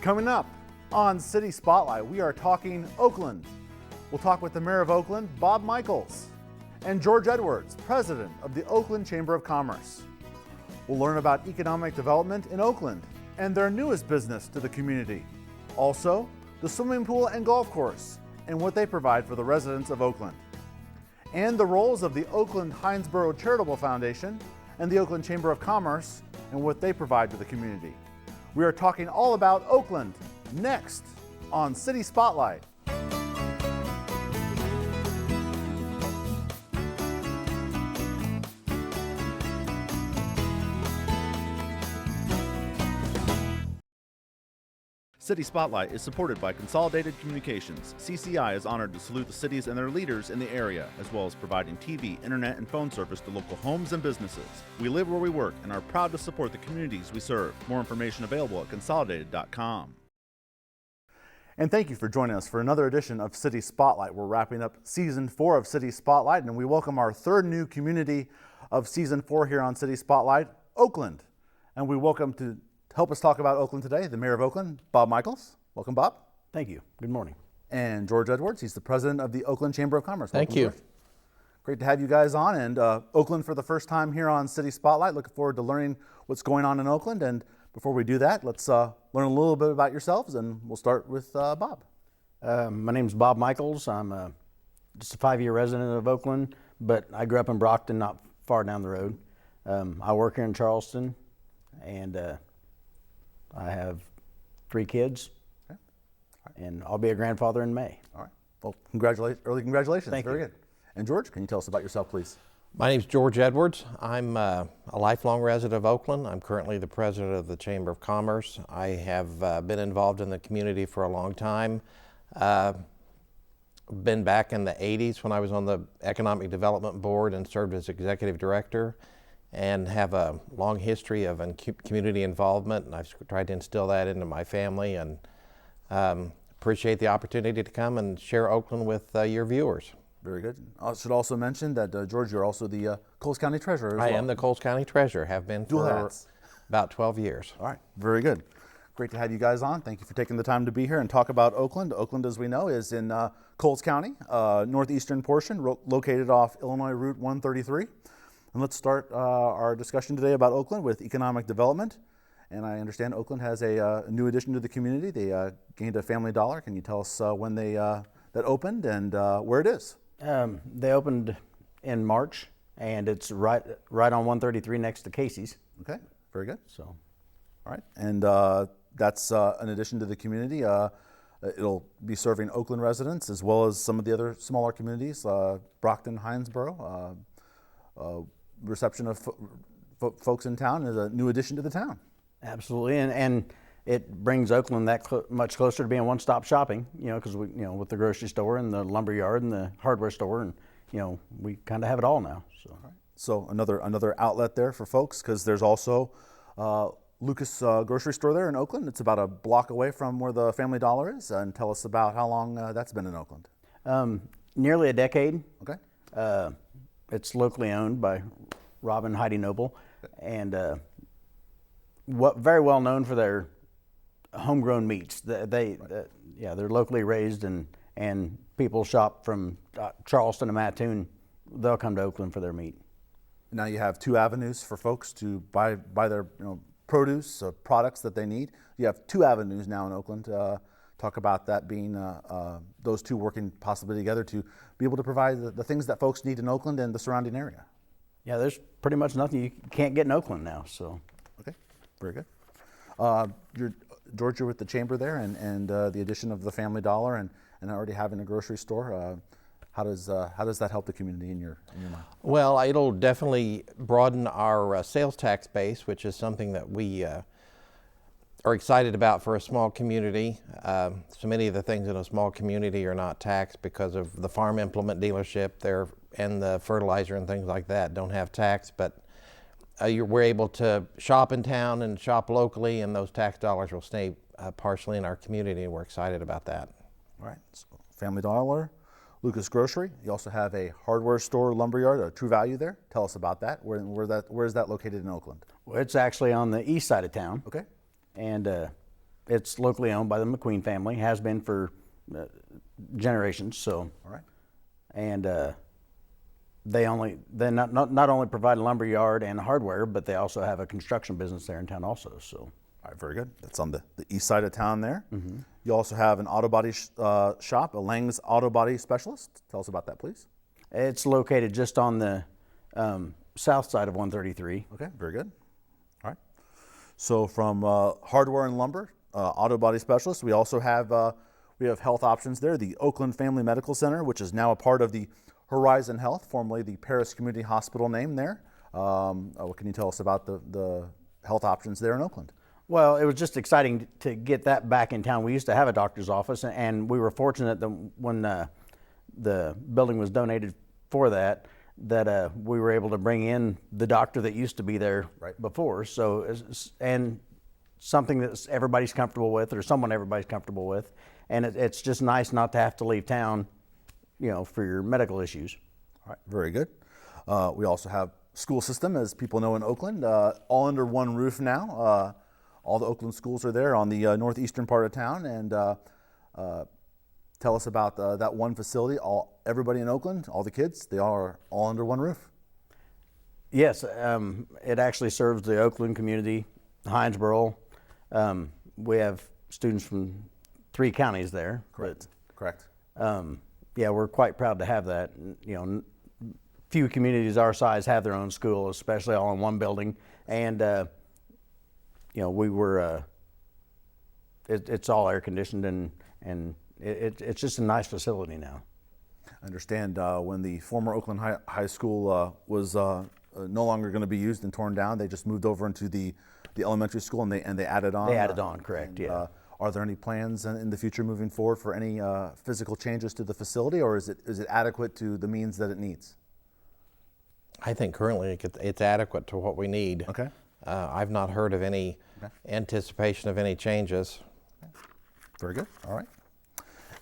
Coming up on City Spotlight, we are talking Oakland. We'll talk with the Mayor of Oakland, Bob Michaels, and George Edwards, President of the Oakland Chamber of Commerce. We'll learn about economic development in Oakland and their newest business to the community. Also, the swimming pool and golf course and what they provide for the residents of Oakland. And the roles of the Oakland-Hindsboro Charitable Foundation and the Oakland Chamber of Commerce and what they provide to the community. We are talking all about Oakland next on City Spotlight. City Spotlight is supported by Consolidated Communications. CCI is honored to salute the cities and their leaders in the area, as well as providing TV, internet, and phone service to local homes and businesses. We live where we work and are proud to support the communities we serve. More information available at consolidated.com. And thank you for joining us for another edition of City Spotlight. We're wrapping up Season 4 of City Spotlight, and we welcome our third new community of Season 4 here on City Spotlight, Oakland. And we welcome to help us talk about Oakland today, the Mayor of Oakland, Bob Michaels. Welcome, Bob. Thank you. Good morning. And George Edwards. He's the president of the Oakland Chamber of Commerce. Thank Welcome, you. George. Great to have you guys on. And Oakland for the first time here on City Spotlight. Looking forward to learning what's going on in Oakland. And before we do that, let's learn a little bit about yourselves. And we'll start with Bob. My name's Bob Michaels. I'm just a 5-year resident of Oakland, but I grew up in Brockton, not far down the road. I work here in Charleston, and I have 3 kids, okay. And I'll be a grandfather in May. All right. Well, early congratulations. Thank you. Very good. And George, can you tell us about yourself, please? My name's George Edwards. I'm a lifelong resident of Oakland. I'm currently the president of the Chamber of Commerce. I have been involved in the community for a long time. Been back in the 80s when I was on the Economic Development Board and served as executive director, and have a long history of community involvement, and I've tried to instill that into my family, and appreciate the opportunity to come and share Oakland with your viewers. Very good. I should also mention that, George, you're also the Coles County Treasurer as well. I am the Coles County Treasurer, have been for about 12 years. All right, very good. Great to have you guys on. Thank you for taking the time to be here and talk about Oakland. Oakland, as we know, is in Coles County, northeastern portion, located off Illinois Route 133. And let's start our discussion today about Oakland with economic development. And I understand Oakland has a new addition to the community. They gained a Family Dollar. Can you tell us when that opened and where it is? They opened in March, and it's right on 133 next to Casey's. Okay, very good. So, all right, and that's an addition to the community. It'll be serving Oakland residents as well as some of the other smaller communities, Brockton, Hindsboro. Reception of folks in town is a new addition to the town. Absolutely, and it brings Oakland that much closer to being one-stop shopping. Because with the grocery store and the lumber yard and the hardware store, and we kind of have it all now. So, all right. So another outlet there for folks, because there's also Lucas grocery store there in Oakland. It's about a block away from where the Family Dollar is. And tell us about how long that's been in Oakland. Nearly a decade. Okay. It's locally owned by Rob and Heidi Noble, and very well known for their homegrown meats. They're locally raised, and people shop from Charleston to Mattoon. They'll come to Oakland for their meat. Now you have 2 avenues for folks to buy their produce, products that they need. You have 2 avenues now in Oakland. Talk about that being those 2 working possibly together to be able to provide the things that folks need in Oakland and the surrounding area. Yeah, there's pretty much nothing you can't get in Oakland now. So, okay, very good. George, you're with the chamber there, and the addition of the Family Dollar and already having a grocery store. How does that help the community in your mind? Well, it'll definitely broaden our sales tax base, which is something that we are excited about for a small community. So many of the things in a small community are not taxed because of the farm implement dealership there and the fertilizer and things like that don't have tax, but we're able to shop in town and shop locally, and those tax dollars will stay partially in our community, and we're excited about that. All right, so Family Dollar, Lucas Grocery. You also have a hardware store, lumberyard, a True Value there. Tell us about that. Where is that located in Oakland? Well, it's actually on the east side of town. Okay. And it's locally owned by the McQueen family, has been for generations. So, All right. and they not only provide a lumber yard and hardware, but they also have a construction business there in town also. So, All right, very good. That's on the east side of town there. You also have an auto body shop, a Lang's Auto Body Specialist. Tell us about that, please. it's located just on the south side of 133. Okay, very good. All right. So from hardware and lumber, auto body specialist, we also have health options there. The Oakland Family Medical Center, which is now a part of the Horizon Health, formerly the Paris Community Hospital name there. What can you tell us about the health options there in Oakland? Well, it was just exciting to get that back in town. We used to have a doctor's office, and we were fortunate that when the building was donated for that we were able to bring in the doctor that used to be there before. So, and something that everybody's comfortable with, or someone everybody's comfortable with, and it's just nice not to have to leave town, for your medical issues. All right, very good. We also have school system, as people know in Oakland, all under one roof now. All the Oakland schools are there on the northeastern part of town, and tell us about that one facility. Everybody in Oakland, all the kids, they are all under one roof. Yes, it actually serves the Oakland community, Hindsboro. We have students from 3 counties there. Correct. Yeah, we're quite proud to have that. Few communities our size have their own school, especially all in one building, and we were. It's all air conditioned, and it's just a nice facility now. I understand when the former Oakland High School was no longer going to be used and torn down, they just moved over into the elementary school, and they added on. They added on, correct? And, yeah. Are there any plans in the future moving forward for any physical changes to the facility, or is it adequate to the means that it needs? I think currently it's adequate to what we need. Okay. I've not heard of any anticipation of any changes. Very good. All right.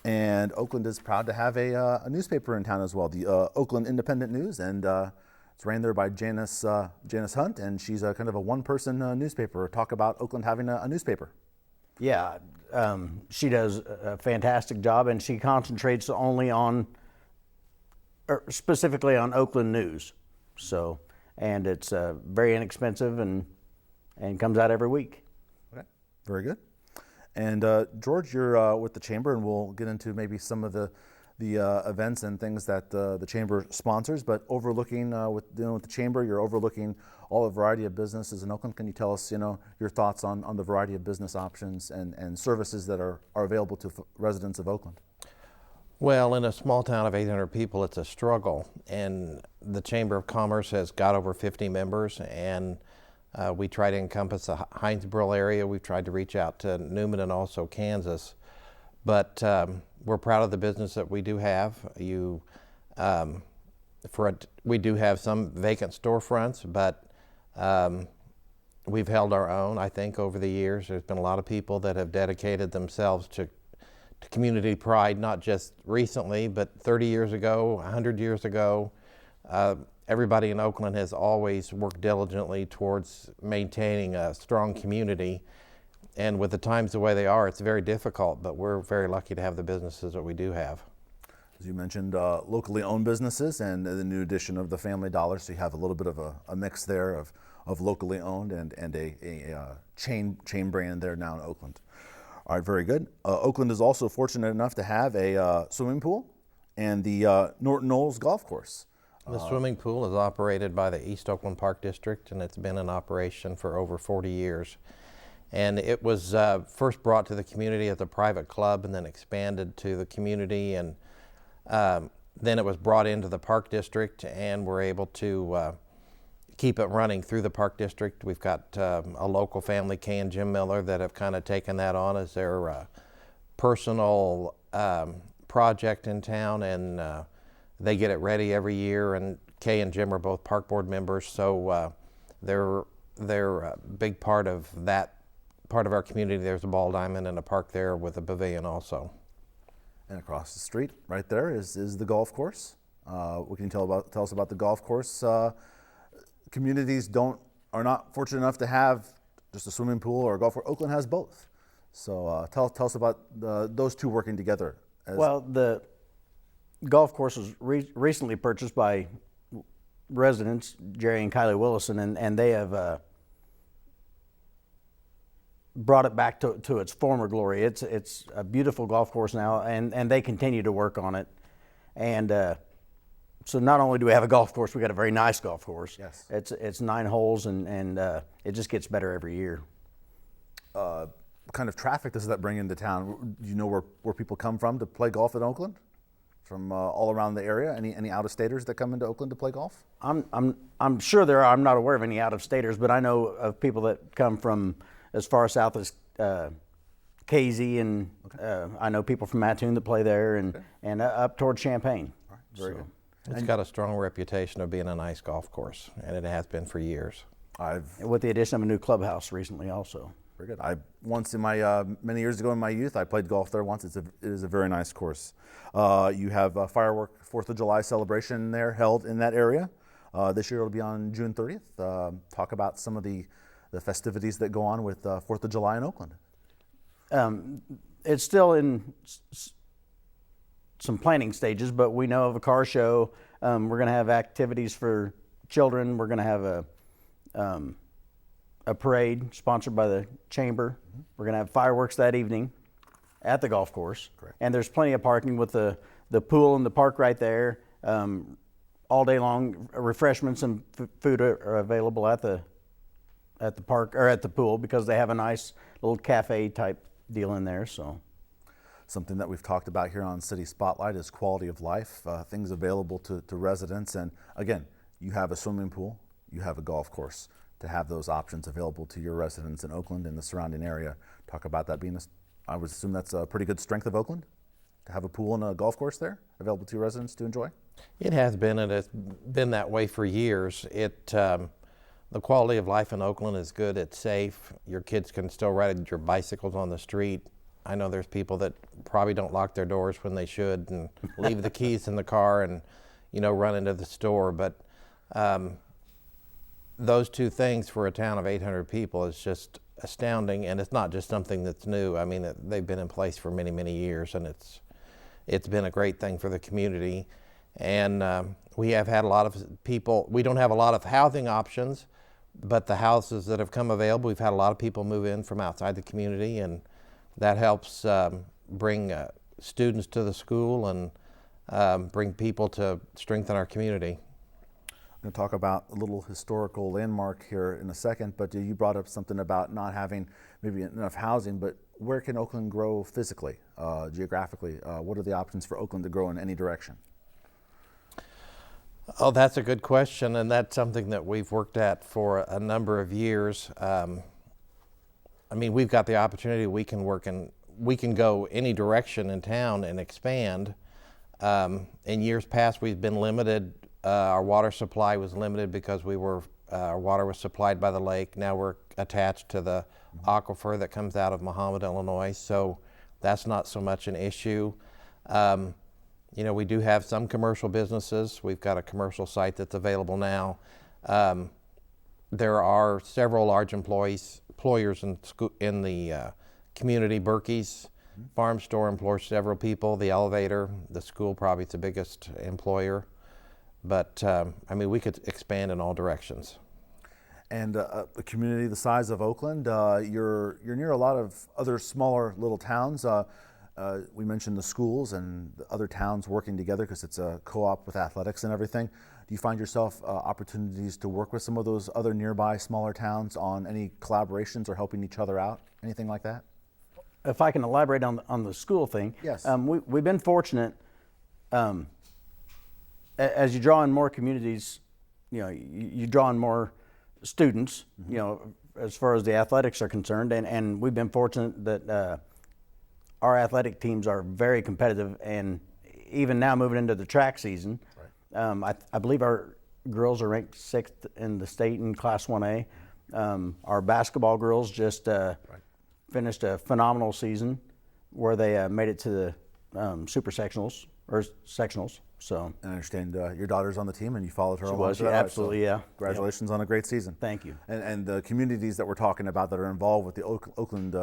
And Oakland is proud to have a newspaper in town as well, the Oakland Independent News, and it's ran there by Janice Hunt, and she's kind of a one-person newspaper. Talk about Oakland having a newspaper. Yeah, she does a fantastic job, and she concentrates only specifically on Oakland news. So, and it's very inexpensive and comes out every week. Okay, very good. And George, you're with the Chamber, and we'll get into maybe some of the events and things that the Chamber sponsors. But overlooking with the Chamber, you're overlooking all a variety of businesses in Oakland. Can you tell us, your thoughts on the variety of business options and services that are available to residents of Oakland? Well, in a small town of 800 people, it's a struggle, and the Chamber of Commerce has got over 50 members, and we try to encompass the Hindsboro area. We've tried to reach out to Newman and also Kansas, but we're proud of the business that we do have. We do have some vacant storefronts, but we've held our own, I think, over the years. There's been a lot of people that have dedicated themselves to community pride, not just recently, but 30 years ago, 100 years ago. Everybody in Oakland has always worked diligently towards maintaining a strong community. And with the times the way they are, it's very difficult, but we're very lucky to have the businesses that we do have. As you mentioned, locally owned businesses and the new addition of the Family Dollar, so you have a little bit of a mix there of locally owned and a chain brand there now in Oakland. All right, very good. Oakland is also fortunate enough to have a swimming pool and the Norton Knolls Golf Course. The swimming pool is operated by the East Oakland Park District, and it's been in operation for over 40 years. And it was first brought to the community as a private club and then expanded to the community, and then it was brought into the Park District, and we're able to keep it running through the Park District. We've got a local family, Kay and Jim Miller, that have kind of taken that on as their personal project in town, and they get it ready every year. And Kay and Jim are both park board members, so they're a big part of that part of our community. There's a ball diamond and a park there with a pavilion also. And across the street, right there, is the golf course. What can you tell us about the golf course? Communities are not fortunate enough to have just a swimming pool or a golf course. Oakland has both. So tell us about those two working together. Well, the golf course was recently purchased by residents, Jerry and Kylie Willison, and they have brought it back to its former glory. It's a beautiful golf course now, and they continue to work on it. And so not only do we have a golf course, we got a very nice golf course. Yes. It's 9 holes, and it just gets better every year. What kind of traffic does that bring into town? Do you know where people come from to play golf in Oakland? From all around the area? Any out-of-staters that come into Oakland to play golf? I'm sure there are. I'm not aware of any out-of-staters, but I know of people that come from as far south as KZ, and I know people from Mattoon that play there, and up toward Champaign. All right, very good. It's got a strong reputation of being a nice golf course, and it has been for years. With the addition of a new clubhouse recently also. Very good. I once in my many years ago in my youth, I played golf there once. It is a very nice course. You have a firework 4th of July celebration there held in that area. This year it'll be on June 30th. Talk about some of the festivities that go on with 4th of July in Oakland. It's still in some planning stages, but we know of a car show. We're going to have activities for children. We're going to have a parade sponsored by the Chamber. Mm-hmm. We're going to have fireworks that evening at the golf course. Correct. And there's plenty of parking with the pool and the park right there. All day long, refreshments and food are available at the park or at the pool, because they have a nice little cafe type deal in there. So something that we've talked about here on City Spotlight is quality of life, things available to residents. And again, you have a swimming pool, you have a golf course. To have those options available to your residents in Oakland and the surrounding area. Talk about that being, I would assume that's a pretty good strength of Oakland, to have a pool and a golf course there available to your residents to enjoy? It has been, and it's been that way for years. The quality of life in Oakland is good. It's safe. Your kids can still ride your bicycles on the street. I know there's people that probably don't lock their doors when they should and leave the keys in the car and, run into the store. But those two things for a town of 800 people is just astounding, and it's not just something that's new. I mean, they've been in place for many, many years, and it's been a great thing for the community. And we have had a lot of people. We don't have a lot of housing options, but the houses that have come available, we've had a lot of people move in from outside the community, and that helps bring students to the school and bring people to strengthen our community. Going to talk about a little historical landmark here in a second, but you brought up something about not having maybe enough housing, but where can Oakland grow physically, geographically? What are the options for Oakland to grow in any direction? Oh, that's a good question, and that's something that we've worked at for a number of years. We've got the opportunity. We can go any direction in town and expand. In years past, we've been limited. Our water supply was limited because our water was supplied by the lake. Now we're attached to the aquifer that comes out of Mahomet, Illinois, so that's not so much an issue. We do have some commercial businesses. We've got a commercial site that's available now. There are several large employers in the community. Berkey's farm store employs several people. The elevator, the school probably is the biggest employer. But we could expand in all directions. And a community the size of Oakland, you're near a lot of other smaller little towns. We mentioned the schools and the other towns working together because it's a co-op with athletics and everything. Do you find yourself opportunities to work with some of those other nearby smaller towns on any collaborations or helping each other out, anything like that? If I can elaborate on the school thing, yes. We've been fortunate. As you draw in more communities, you draw in more students, as far as the athletics are concerned, and we've been fortunate that our athletic teams are very competitive, and even now moving into the track season, right. I believe our girls are ranked 6th in the state in Class 1A. Our basketball girls just finished a phenomenal season where they made it to the super sectionals, or sectionals, So And I understand your daughter's on the team, and you followed her she along. was, to that, right? absolutely, So yeah. Congratulations on a great season. Thank you. And the communities that we're talking about that are involved with the Oakland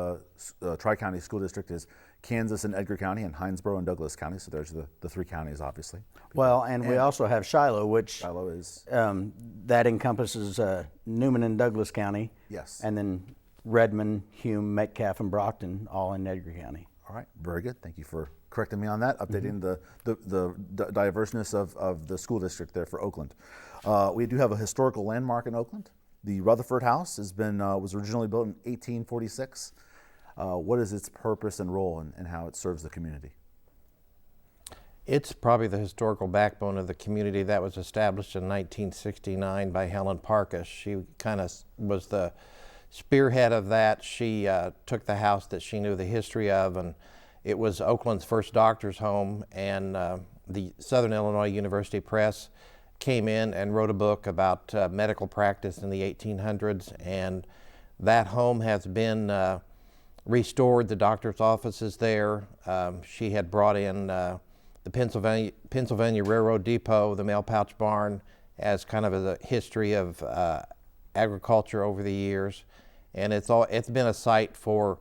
Tri-County School District is Kansas and Edgar County, and Hindsboro and Douglas County. So there's the three counties, obviously. Well, and we also have Shiloh, which Shiloh is that encompasses Newman and Douglas County. Yes. And then Redmond, Hume, Metcalf, and Brockton, all in Edgar County. All right, very good. Thank you for correcting me on that, updating the diverseness of the school district there for Oakland. We do have a historical landmark in Oakland. The Rutherford House was originally built in 1846. What is its purpose and role, and how it serves the community? It's probably the historical backbone of the community. That was established in 1969 by Helen Parkus. She kind of was the spearhead of that. She took the house that she knew the history of, and it was Oakland's first doctor's home, and the Southern Illinois University Press came in and wrote a book about medical practice in the 1800s, and that home has been restored. The doctor's office is there. She had brought in the Pennsylvania Railroad Depot, the mail pouch barn, as kind of a history of agriculture over the years, and it's been a site for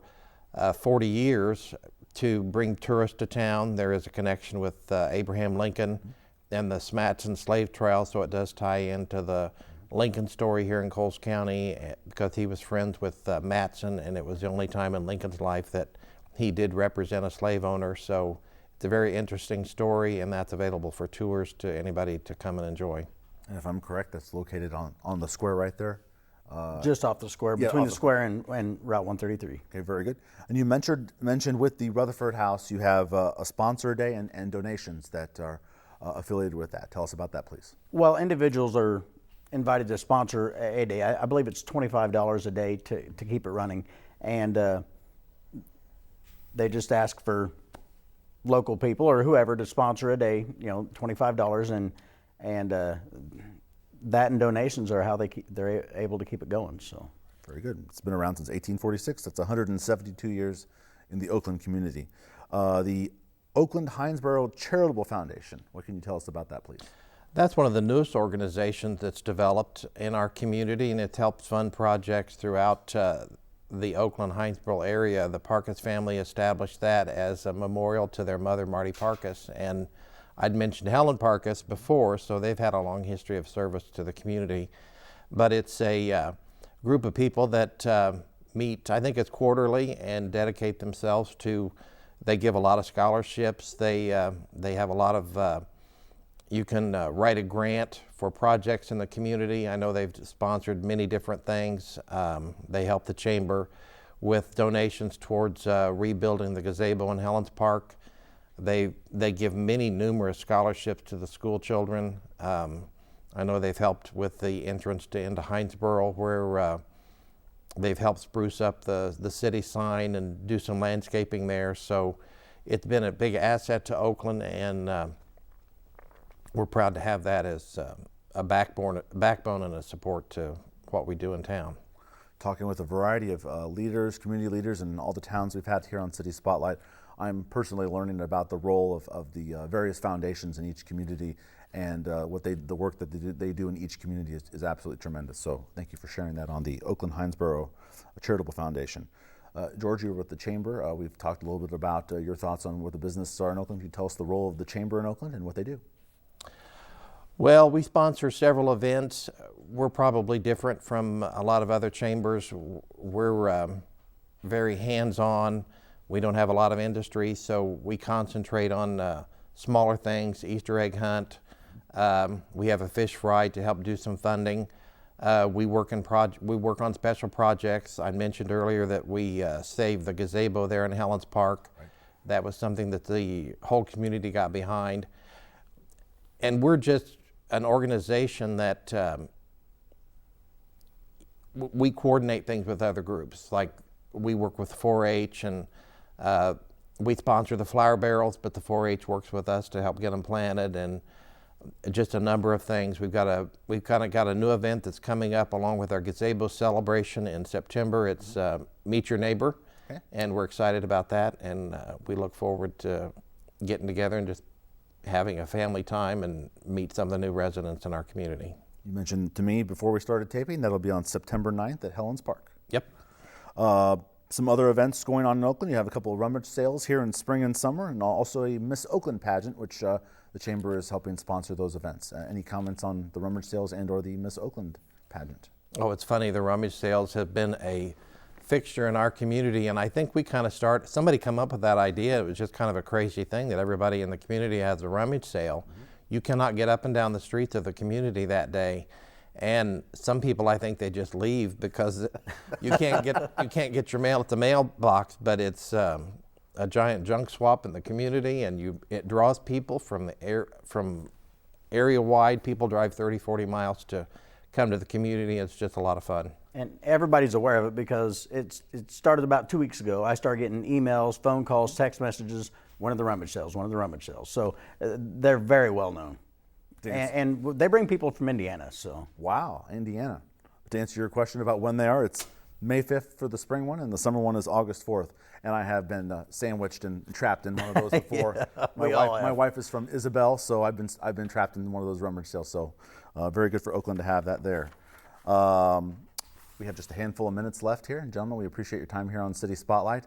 40 years to bring tourists to town. There is a connection with Abraham Lincoln and the Smatson slave trail, so it does tie into the Lincoln story here in Coles County, because he was friends with Matson, and it was the only time in Lincoln's life that he did represent a slave owner. So it's a very interesting story, and that's available for tours to anybody to come and enjoy. And if I'm correct, that's located on the square right there? Just off the square, yeah, between off the square and Route 133. Okay, very good. And you mentioned with the Rutherford House, you have a sponsor day and donations that are affiliated with that. Tell us about that, please. Well, individuals are invited to sponsor a day. I believe it's $25 a day to keep it running, and they just ask for local people or whoever to sponsor a day. $25, and that and donations are how they're able to keep it going. So very good. It's been around since 1846. That's 172 years in the Oakland community. The Oakland-Hindsboro Charitable Foundation. What can you tell us about that, please? That's one of the newest organizations that's developed in our community, and it helps fund projects throughout the Oakland-Hindsboro area. The Parkus family established that as a memorial to their mother, Marty Parkus, and I'd mentioned Helen Parkus before, so they've had a long history of service to the community. But it's a group of people that meet, I think it's quarterly, and dedicate themselves to, they give a lot of scholarships. They have a lot of, you can write a grant for projects in the community. I know they've sponsored many different things. They help the chamber with donations towards rebuilding the gazebo in Helens Park. They give numerous scholarships to the school children. I know they've helped with the entrance into Hindsboro, where they've helped spruce up the city sign and do some landscaping there. So it's been a big asset to Oakland, and we're proud to have that as a backbone and a support to what we do in town. Talking with a variety of leaders, community leaders, and all the towns we've had here on City Spotlight, I'm personally learning about the role of the various foundations in each community, and the work that they do in each community is absolutely tremendous. So thank you for sharing that on the Oakland-Hindsboro Charitable Foundation. George, you're with the Chamber. We've talked a little bit about your thoughts on what the businesses are in Oakland. Can you tell us the role of the Chamber in Oakland and what they do? Well, we sponsor several events. We're probably different from a lot of other chambers. We're very hands-on. We don't have a lot of industry, so we concentrate on smaller things, Easter egg hunt. We have a fish fry to help do some funding. We work on special projects. I mentioned earlier that we saved the gazebo there in Helens Park. Right. That was something that the whole community got behind. And we're just an organization that we coordinate things with other groups. Like we work with 4-H, and we sponsor the flower barrels, but the 4-H works with us to help get them planted, and just a number of things. We've kind of got a new event that's coming up along with our gazebo celebration in September. It's Meet Your Neighbor, and we're excited about that, and we look forward to getting together and just having a family time and meet some of the new residents in our community. You mentioned to me before we started taping that'll be on September 9th at Helens Park. Yep. Some other events going on in Oakland. You have a couple of rummage sales here in spring and summer, and also a Miss Oakland pageant, which the Chamber is helping sponsor those events. Any comments on the rummage sales and or the Miss Oakland pageant? Oh, it's funny. The rummage sales have been a fixture in our community, and I think we kind of somebody come up with that idea. It was just kind of a crazy thing that everybody in the community has a rummage sale. Mm-hmm. You cannot get up and down the streets of the community that day. And some people, I think, they just leave because you can't get your mail at the mailbox. But it's a giant junk swap in the community, and it draws people from area wide. People drive 30, 40 miles to come to the community. It's just a lot of fun. And everybody's aware of it because it started about 2 weeks ago. I started getting emails, phone calls, text messages. One of the rummage sales. So they're very well known. And they bring people from Indiana. So wow, Indiana. To answer your question about when they are, it's May 5th for the spring one, and the summer one is August 4th. And I have been sandwiched and trapped in one of those before. Yeah, my wife is from Isabel, so I've been trapped in one of those rummage sales. So very good for Oakland to have that there. We have just a handful of minutes left here, and gentlemen, we appreciate your time here on City Spotlight.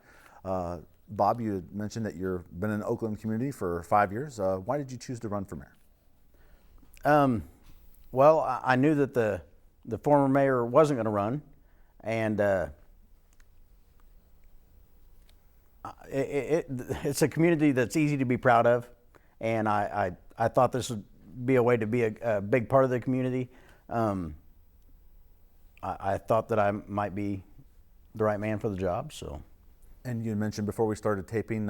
Bob, you had mentioned that you've been in the Oakland community for 5 years. Why did you choose to run for mayor? Well, I knew that the former mayor wasn't going to run, and it's a community that's easy to be proud of, and I thought this would be a way to be a big part of the community. I thought that I might be the right man for the job. So. And you mentioned before we started taping,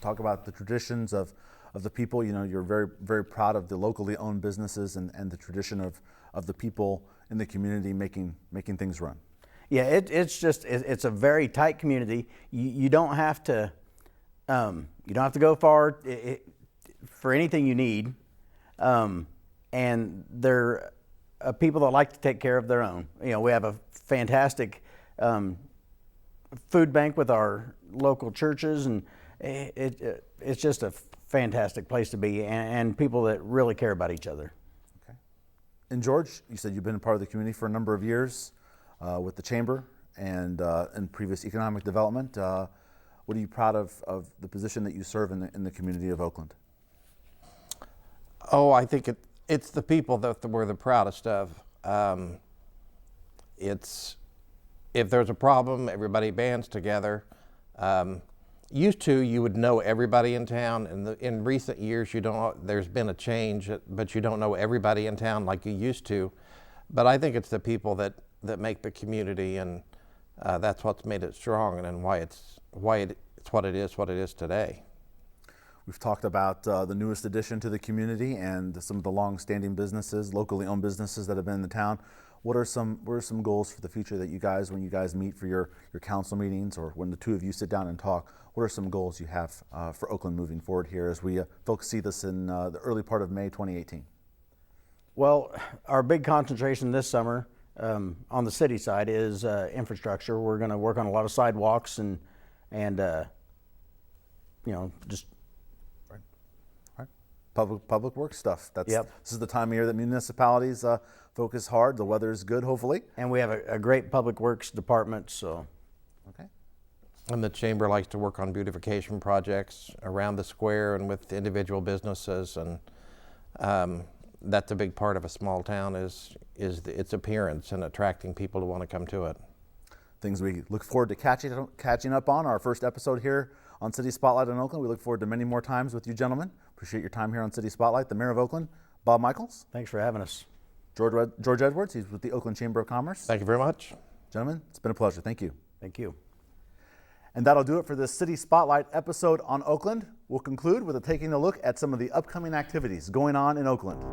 talk about the traditions of the people. You know, you're very, very proud of the locally owned businesses and the tradition of the people in the community making things run. Yeah, it's a very tight community. You don't have to go far for anything you need, and they're people that like to take care of their own. You know, we have a fantastic food bank with our local churches, and it's just a fantastic place to be, and people that really care about each other. Okay. And George, you said you've been a part of the community for a number of years with the Chamber and previous economic development. What are you proud of the position that you serve in the community of Oakland? Oh, I think it's the people that we're the proudest of. If there's a problem, everybody bands together. Used to, you would know everybody in town, and in recent years, there's been a change, but you don't know everybody in town like you used to. But I think it's the people that make the community, and that's what's made it strong, and why it's what it is today. We've talked about the newest addition to the community and some of the long-standing businesses, locally owned businesses that have been in the town. What are some goals for the future that you guys, when you guys meet for your council meetings, or when the two of you sit down and talk, what are some goals you have for Oakland moving forward here as we folks see this in the early part of May 2018? Well, our big concentration this summer on the city side is infrastructure. We're going to work on a lot of sidewalks and just public works stuff. Yep. This is the time of year that municipalities focus hard. The weather is good, hopefully. And we have a great public works department. So. Okay. And the Chamber likes to work on beautification projects around the square and with individual businesses, and that's a big part of a small town is its appearance and attracting people to want to come to it. Things we look forward to catching up on. Our first episode here on City Spotlight in Oakland. We look forward to many more times with you gentlemen. Appreciate your time here on City Spotlight. The Mayor of Oakland, Bob Michaels. Thanks for having us. George Edwards, he's with the Oakland Chamber of Commerce. Thank you very much. Gentlemen, it's been a pleasure. Thank you. Thank you. And that'll do it for this City Spotlight episode on Oakland. We'll conclude with taking a look at some of the upcoming activities going on in Oakland.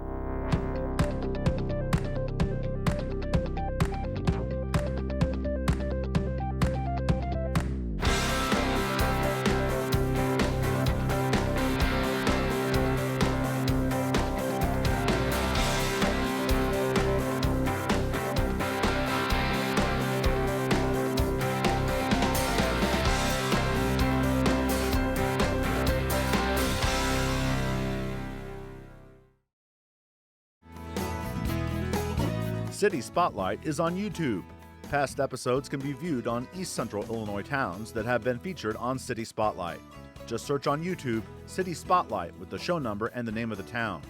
City Spotlight is on YouTube. Past episodes can be viewed on East Central Illinois towns that have been featured on City Spotlight. Just search on YouTube City Spotlight with the show number and the name of the town.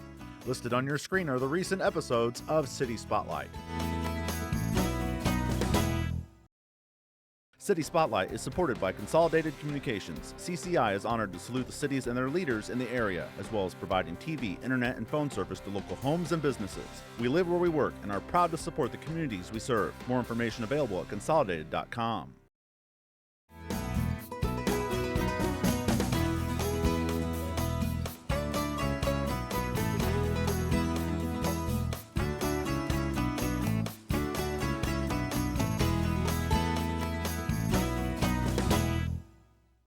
Listed on your screen are the recent episodes of City Spotlight. City Spotlight is supported by Consolidated Communications. CCI is honored to salute the cities and their leaders in the area, as well as providing TV, internet, and phone service to local homes and businesses. We live where we work and are proud to support the communities we serve. More information available at consolidated.com.